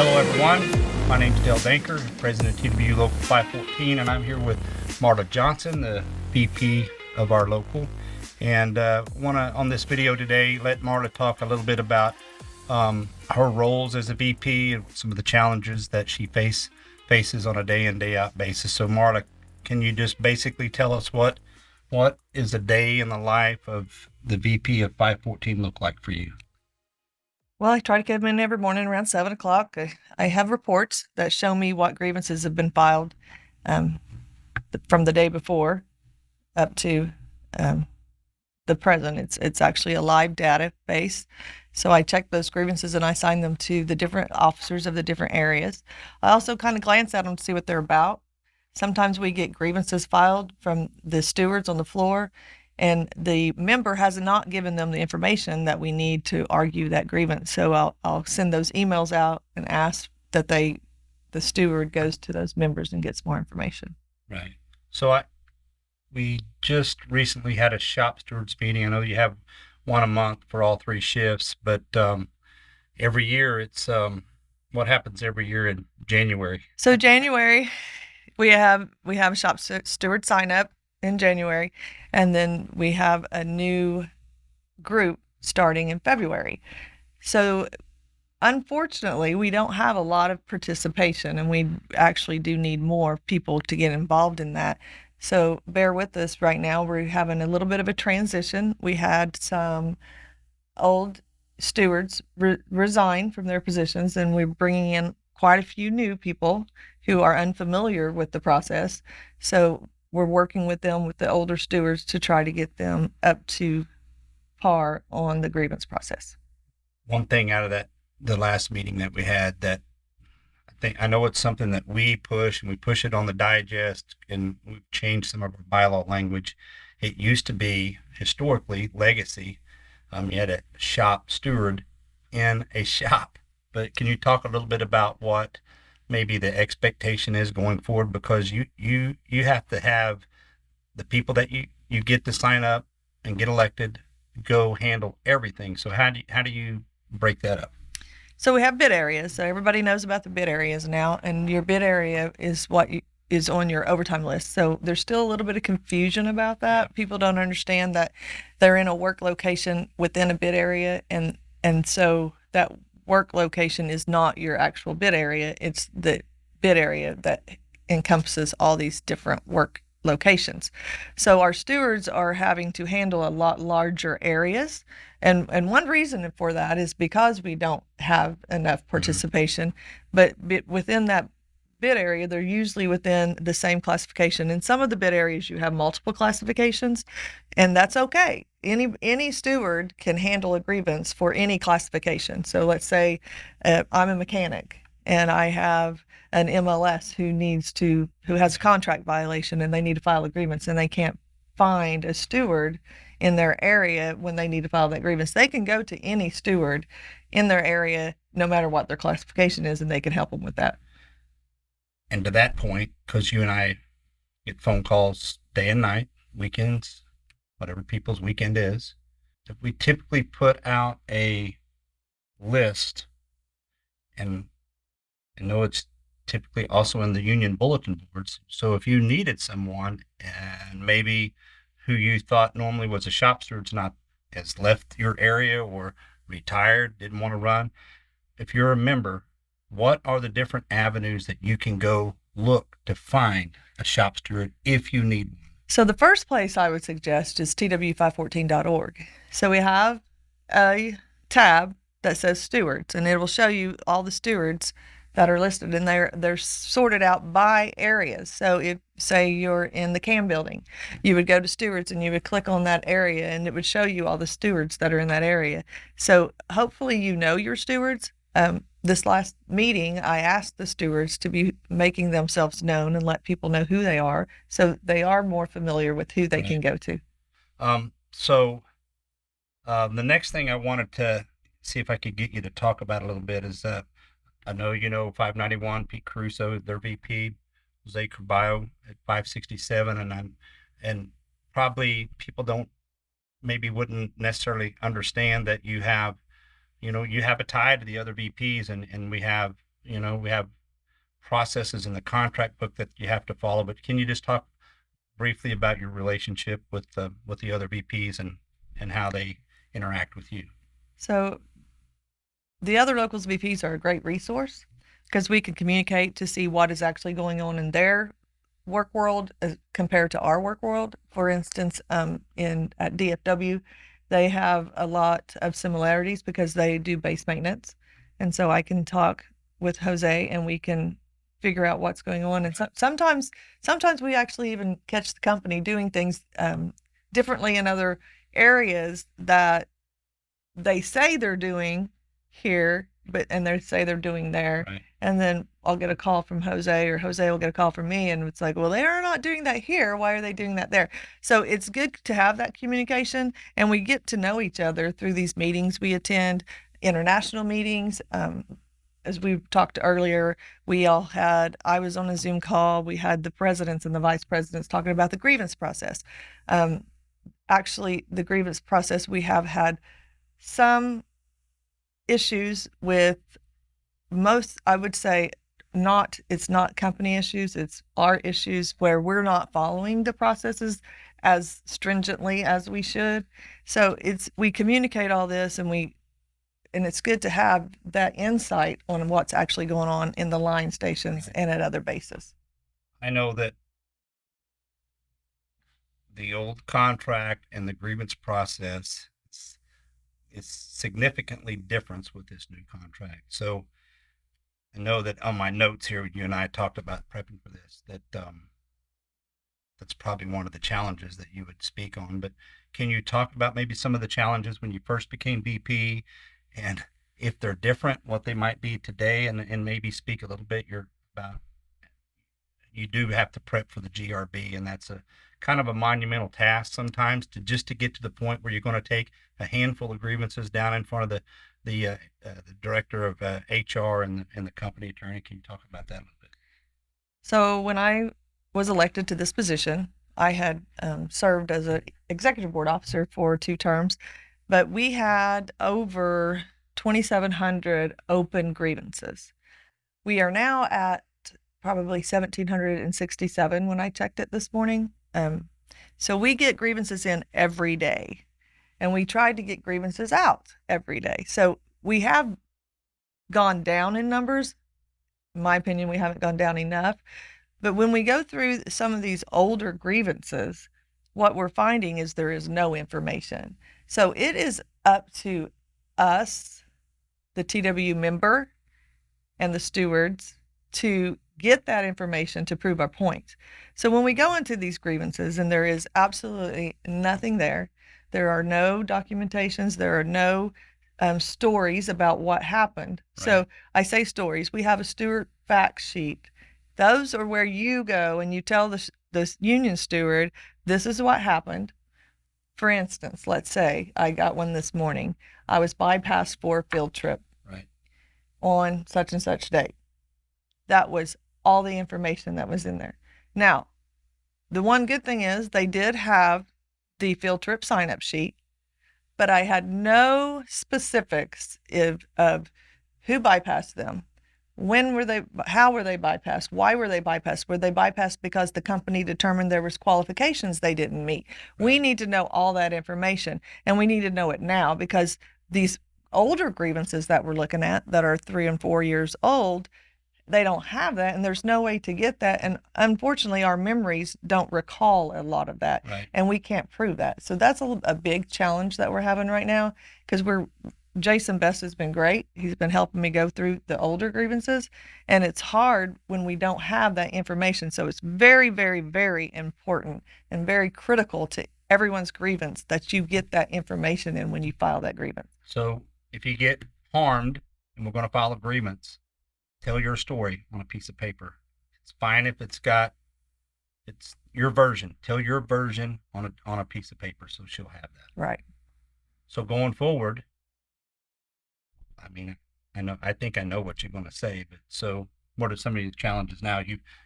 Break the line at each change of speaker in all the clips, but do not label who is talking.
Hello, everyone. My name is Dale Danker, President of TW Local 514, and I'm here with Marla Johnson, the VP of our local. And want to, on this video today, let Marla talk a little bit about her roles as a VP and some of the challenges that she faces on a day in, day out basis. So, Marla, can you just basically tell us what is a day in the life of the VP of 514 look like for you?
Well, I try to come in every morning around 7 o'clock. I have reports that show me what grievances have been filed from the day before up to the present. It's actually a live database. So I check those grievances and I assign them to the different officers of the different areas. I also kind of glance at them to see what they're about. Sometimes we get grievances filed from the stewards on the floor, and the member has not given them the information that we need to argue that grievance. So I'll send those emails out and ask that the steward goes to those members and gets more information.
Right. So we just recently had a shop stewards meeting. I know you have one a month for all three shifts, but every year it's what happens every year in January?
So January, we have a shop steward sign up in January, and then we have a new group starting in February. So unfortunately, we don't have a lot of participation, and we actually do need more people to get involved in that. So bear with us right now. We're having a little bit of a transition. We had some old stewards resign from their positions, and we're bringing in quite a few new people who are unfamiliar with the process. So we're working with them, with the older stewards, to try to get them up to par on the grievance process.
One thing out of the last meeting that we had that I know it's something that we push, and we push it on the digest, and we've changed some of our bylaw language. It used to be historically legacy. You had a shop steward in a shop, but can you talk a little bit about what maybe the expectation is going forward, because you have to have the people that you get to sign up and get elected go handle everything. So how do you break that up?
So we have bid areas. So everybody knows about the bid areas now, and your bid area is what is on your overtime list. So there's still a little bit of confusion about that. Yeah. People don't understand that they're in a work location within a bid area, and so that work location is not your actual bid area. It's the bid area that encompasses all these different work locations. So our stewards are having to handle a lot larger areas. And one reason for that is because we don't have enough participation, but within that bid area, they're usually within the same classification. In some of the bid areas, you have multiple classifications, and that's okay. Any steward can handle a grievance for any classification. So let's say I'm a mechanic and I have an MLS who has a contract violation, and they need to file a grievance, and they can't find a steward in their area when they need to file that grievance. They can go to any steward in their area, no matter what their classification is, and they can help them with that.
And to that point, because you and I get phone calls day and night, weekends, whatever people's weekend is, if we typically put out a list, and I know it's typically also in the union bulletin boards. So if you needed someone, and maybe who you thought normally was a shop steward has left your area or retired, didn't want to run, if you're a member, what are the different avenues that you can go look to find a shop steward if you need one?
So the first place I would suggest is tw514.org. So we have a tab that says stewards, and it will show you all the stewards that are listed, and they're sorted out by areas. So if, say, you're in the CAM building, you would go to stewards and you would click on that area, and it would show you all the stewards that are in that area. So hopefully you know your stewards. This last meeting, I asked the stewards to be making themselves known and let people know who they are, so they are more familiar with who they can go to.
So the next thing I wanted to see if I could get you to talk about a little bit is I know you know 591, Pete Caruso, their VP, Jose Carballo at 567, and probably people wouldn't necessarily understand that you have a tie to the other VPs, and we have we have processes in the contract book that you have to follow, but can you just talk briefly about your relationship with the other VPs and how they interact with you?
So the other locals VPs are a great resource because we can communicate to see what is actually going on in their work world compared to our work world. For instance, at DFW, they have a lot of similarities because they do base maintenance. And so I can talk with Jose and we can figure out what's going on. And sometimes we actually even catch the company doing things differently in other areas that they say they're doing here, and they say they're doing there.
Right.
And then I'll get a call from Jose, or Jose will get a call from me, and it's like, well, they are not doing that here. Why are they doing that there? So it's good to have that communication, and we get to know each other through these meetings we attend, international meetings. As we talked earlier, I was on a Zoom call. We had the presidents and the vice presidents talking about the grievance process. Actually, the grievance process, we have had some issues with most, I would say, it's not company issues, it's our issues where we're not following the processes as stringently as we should. So we communicate all this, and it's good to have that insight on what's actually going on in the line stations and at other bases.
I know that the old contract and the grievance process is significantly different with this new contract. So I know that on my notes here, you and I talked about prepping for this, that's probably one of the challenges that you would speak on. But can you talk about maybe some of the challenges when you first became VP, and if they're different, what they might be today, and maybe speak a little bit about you do have to prep for the GRB, and that's a kind of a monumental task sometimes to get to the point where you're going to take a handful of grievances down in front of the director of HR and the company attorney. Can you talk about that a little bit?
So when I was elected to this position, I had served as an executive board officer for 2 terms, but we had over 2,700 open grievances. We are now at probably 1,767 when I checked it this morning. So we get grievances in every day, and we tried to get grievances out every day. So we have gone down in numbers. In my opinion, we haven't gone down enough. But when we go through some of these older grievances, what we're finding is there is no information. So it is up to us, the TW member, and the stewards to get that information to prove our point. So when we go into these grievances and there is absolutely nothing there are no documentations, there are no stories about what happened. Right. So I say stories. We have a steward fact sheet. Those are where you go and you tell the union steward, this is what happened. For instance, let's say I got one this morning. I was bypassed for a field trip.
Right.
On such and such date. That was all the information that was in there. Now, the one good thing is they did have the field trip sign-up sheet, but I had no specifics of who bypassed them, how were they bypassed, why were they bypassed, were they bypassed because the company determined there was qualifications they didn't meet. Right. We need to know all that information, and we need to know it now, because these older grievances that we're looking at that are 3 and 4 years old, they don't have that, and there's no way to get that. And unfortunately, our memories don't recall a lot of that. Right. And we can't prove that. So that's a big challenge that we're having right now, because Jason Best has been great. He's been helping me go through the older grievances, and it's hard when we don't have that information. So it's very, very, very important and very critical to everyone's grievance that you get that information in when you file that grievance.
So if you get harmed and we're going to file a grievance, tell your story on a piece of paper. It's fine if it's your version. Tell your version on a piece of paper, so she'll have that.
Right.
So going forward, I mean, I think I know what you're going to say, but so what are some of the challenges now?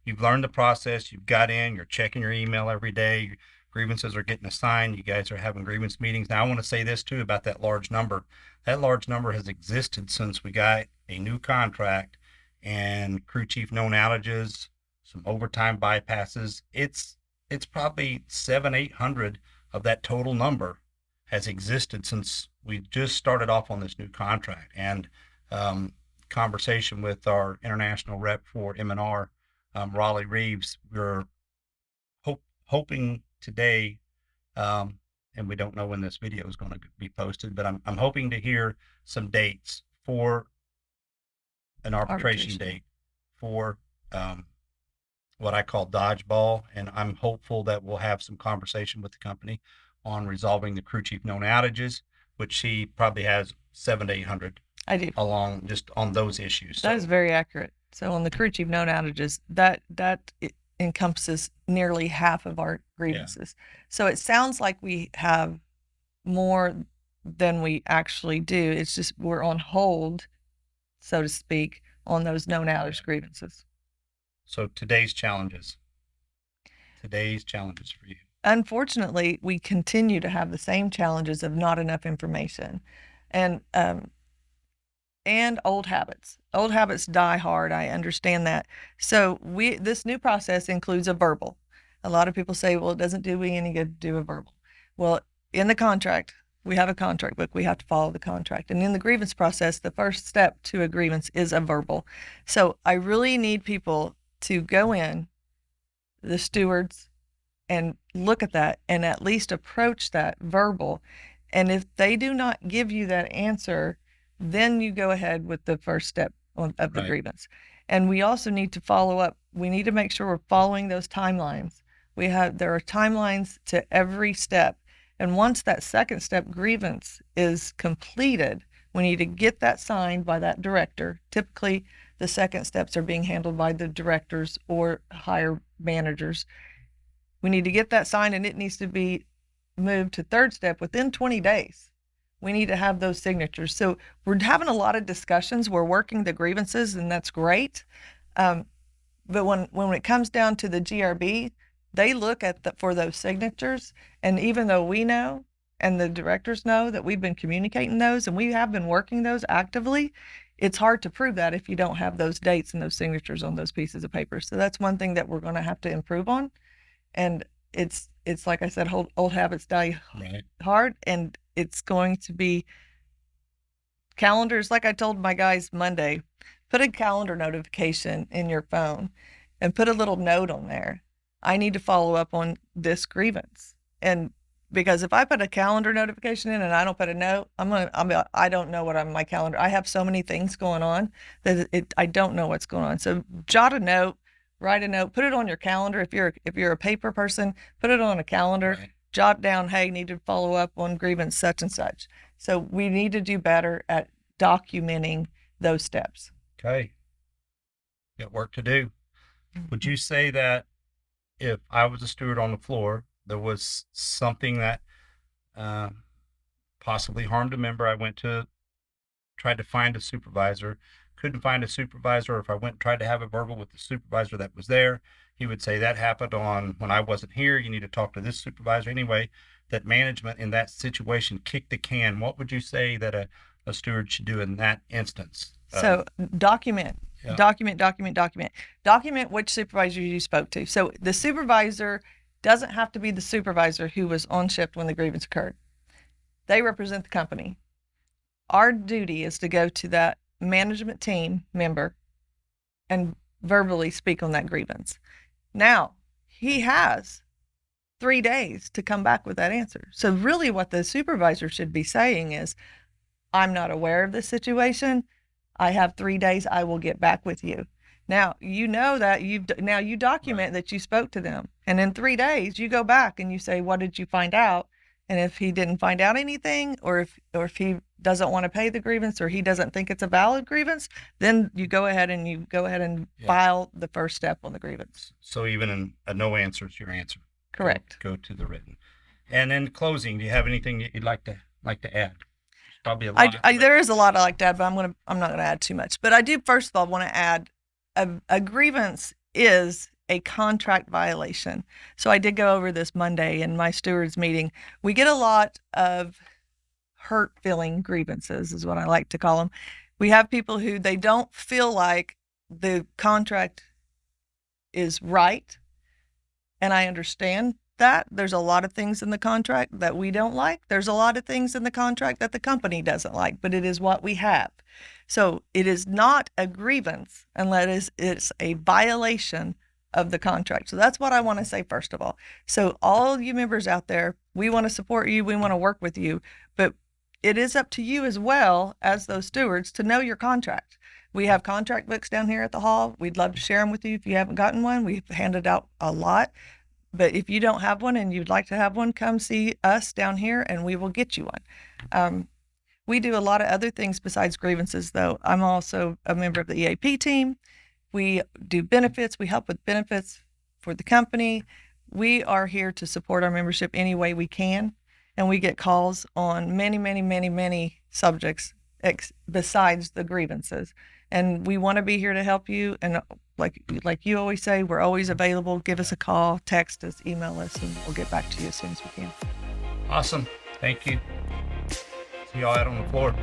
You've learned the process. You've got in. You're checking your email every day. Your grievances are getting assigned. You guys are having grievance meetings. Now, I want to say this too about that large number. That large number has existed since we got a new contract and crew chief known outages, some overtime bypasses. It's probably 700-800 of that total number has existed since we just started off on this new contract. And conversation with our international rep for M&R, Raleigh Reeves, we're hoping today, and we don't know when this video is going to be posted, but I'm hoping to hear some dates for an arbitration date for what I call dodgeball, and I'm hopeful that we'll have some conversation with the company on resolving the crew chief known outages, which he probably has 700-800.
I do.
Along just on those issues.
That is very accurate. So on the crew chief known outages, that encompasses nearly half of our grievances. Yeah. So it sounds like we have more than we actually do. It's just we're on hold, so to speak, on those known outage grievances.
So today's challenges for you.
Unfortunately, we continue to have the same challenges of not enough information, and old habits. Old habits die hard. I understand that. So this new process includes a verbal. A lot of people say, well, it doesn't do me any good to do a verbal. Well, in the contract, we have a contract book. We have to follow the contract. And in the grievance process, the first step to a grievance is a verbal. So I really need people to go in, the stewards, and look at that and at least approach that verbal. And if they do not give you that answer, then you go ahead with the first step of the grievance. And we also need to follow up. We need to make sure we're following those timelines. There are timelines to every step. And once that second step grievance is completed, we need to get that signed by that director. Typically, the second steps are being handled by the directors or higher managers. We need to get that signed, and it needs to be moved to third step within 20 days. We need to have those signatures. So we're having a lot of discussions. We're working the grievances, and that's great. But when it comes down to the GRB, they look at for those signatures. And even though we know and the directors know that we've been communicating those and we have been working those actively, it's hard to prove that if you don't have those dates and those signatures on those pieces of paper. So that's one thing that we're going to have to improve on. And it's like I said, old habits die hard, and it's going to be calendars. Like I told my guys Monday, put a calendar notification in your phone and put a little note on there. I need to follow up on this grievance. And because if I put a calendar notification in and I don't put a note, I don't know what on my calendar. I have so many things going on that I don't know what's going on. So jot a note, write a note, put it on your calendar. If you're a paper person, put it on a calendar. Right. Jot down, hey, need to follow up on grievance such and such. So we need to do better at documenting those steps.
Okay. Got work to do. Would you say that if I was a steward on the floor, there was something that possibly harmed a member, tried to find a supervisor, couldn't find a supervisor, or if I went and tried to have a verbal with the supervisor that was there, he would say that happened when I wasn't here, you need to talk to this supervisor anyway, that management in that situation kicked the can. What would you say that a steward should do in that instance?
So document which supervisor you spoke to. So the supervisor doesn't have to be the supervisor who was on shift when the grievance occurred. They represent the company. Our duty is to go to that management team member and verbally speak on that grievance. Now, he has 3 days to come back with that answer. So really what the supervisor should be saying is, I'm not aware of this situation. I have 3 days. I will get back with you. Now, you know that you document that you spoke to them. And in 3 days, you go back and you say, what did you find out? And if he didn't find out anything, or if he doesn't want to pay the grievance, or he doesn't think it's a valid grievance, then you go ahead and file the first step on the grievance.
So even a no answer is your answer.
Correct.
Go to the written. And in closing, do you have anything that you'd like to add? Probably a lot.
There is a lot I like to add, but I'm not going to add too much. But I do first of all want to add a grievance is a contract violation. So I did go over this Monday in my stewards meeting. We get a lot of hurt feeling grievances is what I like to call them. We have people who they don't feel like the contract is right, and I understand that. There's a lot of things in the contract that we don't like. There's a lot of things in the contract that the company doesn't like, but it is what we have. So it is not a grievance unless it's a violation of the contract. So that's what I want to say first of all. So all you members out there, we want to support you. We want to work with you, but it is up to you as well as those stewards to know your contract. We have contract books down here at the hall. We'd love to share them with you if you haven't gotten one. We've handed out a lot. But if you don't have one and you'd like to have one, come see us down here and we will get you one. We do a lot of other things besides grievances, though. I'm also a member of the EAP team. We do benefits. We help with benefits for the company. We are here to support our membership any way we can. And we get calls on many, many, many, many subjects besides the grievances. And we want to be here to help you. And like you always say, we're always available. Give us a call, text us, email us, and we'll get back to you as soon as we can.
Awesome. Thank you. See y'all out on the floor.